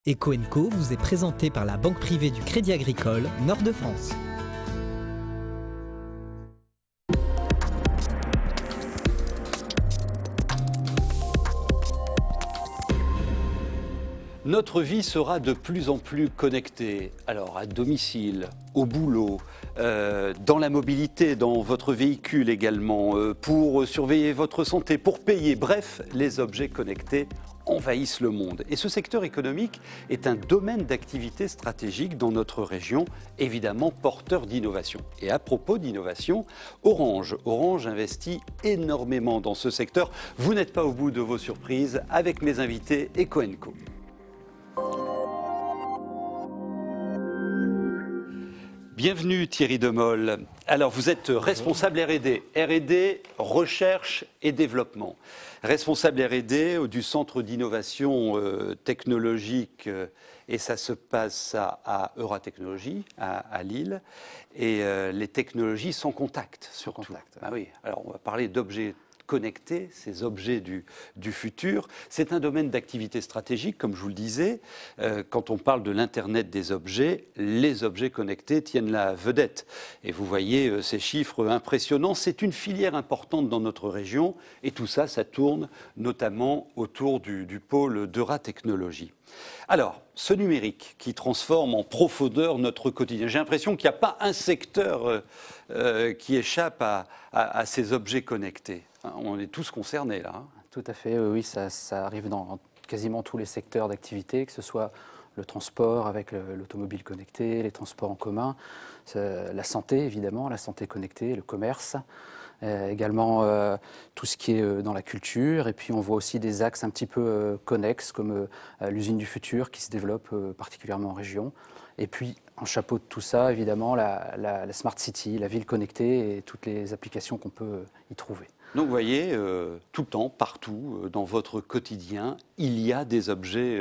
Eco & Co vous est présenté par la Banque privée du Crédit Agricole Nord-de-France. Notre vie sera de plus en plus connectée, alors à domicile, au boulot, dans la mobilité, dans votre véhicule également, pour surveiller votre santé, pour payer, bref, les objets connectés envahissent le monde. Et ce secteur économique est un domaine d'activité stratégique dans notre région, évidemment porteur d'innovation. Et à propos d'innovation, Orange investit énormément dans ce secteur. Vous n'êtes pas au bout de vos surprises avec mes invités Eco & Co. Bienvenue Thierry Demol. Alors vous êtes responsable R&D, recherche et développement. Responsable R&D du Centre d'innovation technologique et ça se passe à Euratechnologies à Lille. Et les technologies sans contact surtout. Ah oui. Alors on va parler d'objets connectés, ces objets du futur. C'est un domaine d'activité stratégique, comme je vous le disais. Quand on parle de l'Internet des objets, les objets connectés tiennent la vedette. Et vous voyez ces chiffres impressionnants. C'est une filière importante dans notre région. Et tout ça, ça tourne notamment autour du pôle d'Euratechnologies. Alors, ce numérique qui transforme en profondeur notre quotidien, j'ai l'impression qu'il n'y a pas un secteur qui échappe à ces objets connectés. On est tous concernés là. Tout à fait, oui, ça arrive dans quasiment tous les secteurs d'activité, que ce soit le transport avec l'automobile connectée, les transports en commun, la santé évidemment, la santé connectée, le commerce, également tout ce qui est dans la culture. Et puis on voit aussi des axes un petit peu connexes comme l'usine du futur qui se développe particulièrement en région. Et puis, en chapeau de tout ça, évidemment, la Smart City, la ville connectée et toutes les applications qu'on peut y trouver. Donc vous voyez, tout le temps, partout, dans votre quotidien, il y a des objets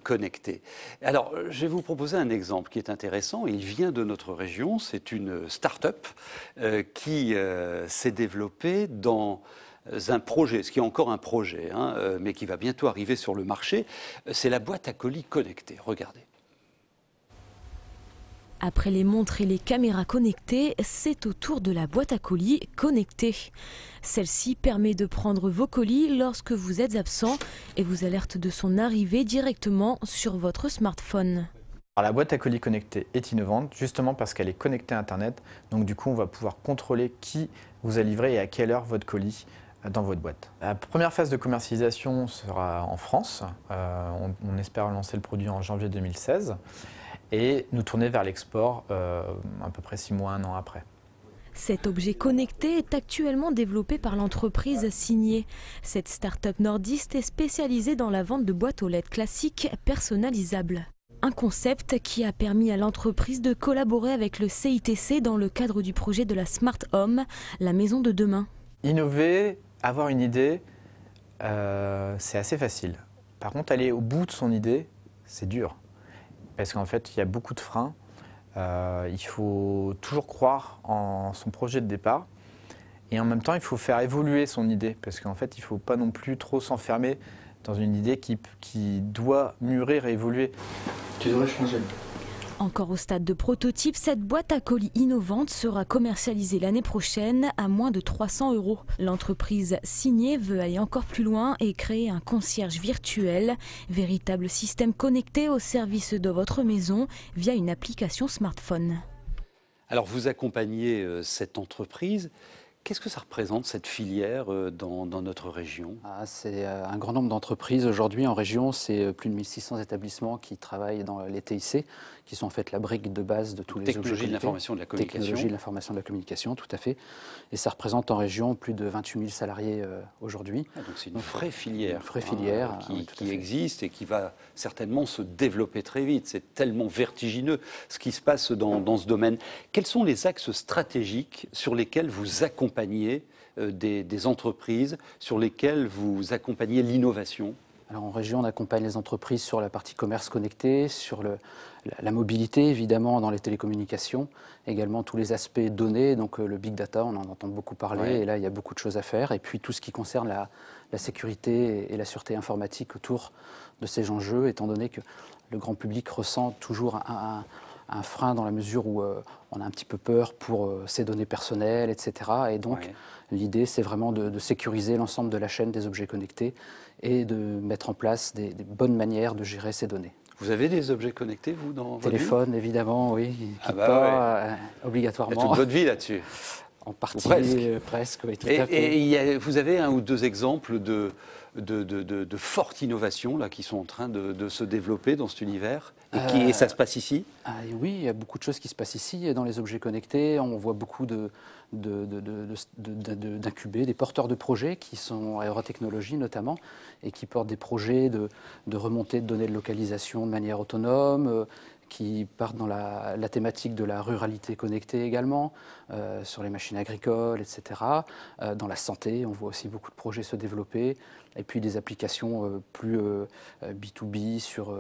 connectés. Alors, je vais vous proposer un exemple qui est intéressant. Il vient de notre région. C'est une start-up qui s'est développée dans un projet, ce qui est encore un projet, mais qui va bientôt arriver sur le marché. C'est la boîte à colis connectée. Regardez. Après les montres et les caméras connectées, c'est au tour de la boîte à colis connectée. Celle-ci permet de prendre vos colis lorsque vous êtes absent et vous alerte de son arrivée directement sur votre smartphone. Alors, la boîte à colis connectée est innovante justement parce qu'elle est connectée à Internet. Donc du coup, on va pouvoir contrôler qui vous a livré et à quelle heure votre colis dans votre boîte. La première phase de commercialisation sera en France. On espère lancer le produit en janvier 2016. Et nous tourner vers l'export à peu près 6 mois, 1 an après. Cet objet connecté est actuellement développé par l'entreprise Signé. Cette start-up nordiste est spécialisée dans la vente de boîtes aux lettres classiques personnalisables. Un concept qui a permis à l'entreprise de collaborer avec le CITC dans le cadre du projet de la Smart Home, la maison de demain. Innover, avoir une idée, c'est assez facile. Par contre, aller au bout de son idée, c'est dur. Parce qu'en fait, il y a beaucoup de freins. Il faut toujours croire en son projet de départ. Et en même temps, il faut faire évoluer son idée. Parce qu'en fait, il ne faut pas non plus trop s'enfermer dans une idée qui doit mûrir et évoluer. Tu devrais changer. Encore au stade de prototype, cette boîte à colis innovante sera commercialisée l'année prochaine à moins de 300 €. L'entreprise Signé veut aller encore plus loin et créer un concierge virtuel, véritable système connecté au service de votre maison via une application smartphone. Alors vous accompagnez cette entreprise. Qu'est-ce que ça représente, cette filière, dans notre région ? C'est un grand nombre d'entreprises aujourd'hui en région. C'est plus de 1600 établissements qui travaillent dans les TIC, qui sont en fait la brique de base de tous les objets connectés. Technologie de l'information et de la communication. Technologie de l'information et de la communication, tout à fait. Et ça représente en région plus de 28 000 salariés aujourd'hui. Donc c'est une vraie filière, qui existe et qui va certainement se développer très vite. C'est tellement vertigineux ce qui se passe dans ce domaine. Quels sont les axes stratégiques sur lesquels vous accompagnez des entreprises, sur lesquelles vous accompagnez l'innovation ? Alors en région, on accompagne les entreprises sur la partie commerce connecté, sur la mobilité évidemment dans les télécommunications, également tous les aspects données, donc le big data, on en entend beaucoup parler, Ouais. et là il y a beaucoup de choses à faire, et puis tout ce qui concerne la sécurité et la sûreté informatique autour de ces enjeux, étant donné que le grand public ressent toujours un frein dans la mesure où on a un petit peu peur pour ses données personnelles, etc. Et donc Ouais. l'idée c'est vraiment de sécuriser l'ensemble de la chaîne des objets connectés et de mettre en place des bonnes manières de gérer ces données. Vous avez des objets connectés, vous, dans votre vie? Téléphone, évidemment, oui, qui Ah bah pas Il y a obligatoirement. toute votre vie là-dessus. En partie, presque. presque, oui, tout à fait. Et vous avez un ou deux exemples de fortes innovations là, qui sont en train de se développer dans cet univers et ça se passe ici? Et oui, il y a beaucoup de choses qui se passent ici. Dans les objets connectés, on voit beaucoup d'incubés, des porteurs de projets qui sont aérotechnologie notamment, et qui portent des projets de remontée de données de localisation de manière autonome, qui partent dans la thématique de la ruralité connectée également, sur les machines agricoles, etc. Dans la santé, on voit aussi beaucoup de projets se développer, et puis des applications plus B2B sur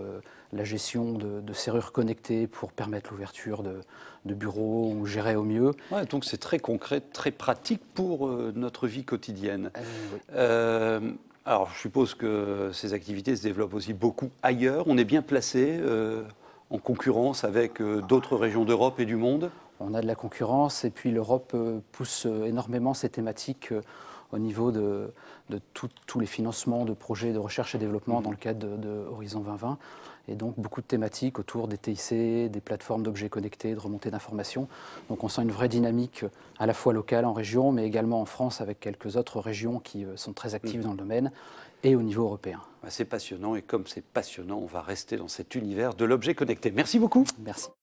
la gestion de serrures connectées pour permettre l'ouverture de bureaux ou gérer au mieux. Ouais, donc c'est très concret, très pratique pour notre vie quotidienne. Oui. Alors je suppose que ces activités se développent aussi beaucoup ailleurs. On est bien placé en concurrence avec d'autres régions d'Europe et du monde? On a de la concurrence, et puis l'Europe pousse énormément ces thématiques au niveau de tous les financements de projets de recherche et développement dans le cadre de Horizon 2020. Et donc beaucoup de thématiques autour des TIC, des plateformes d'objets connectés, de remontée d'informations. Donc on sent une vraie dynamique à la fois locale en région, mais également en France avec quelques autres régions qui sont très actives dans le domaine, et au niveau européen. C'est passionnant, et comme c'est passionnant, on va rester dans cet univers de l'objet connecté. Merci beaucoup. Merci.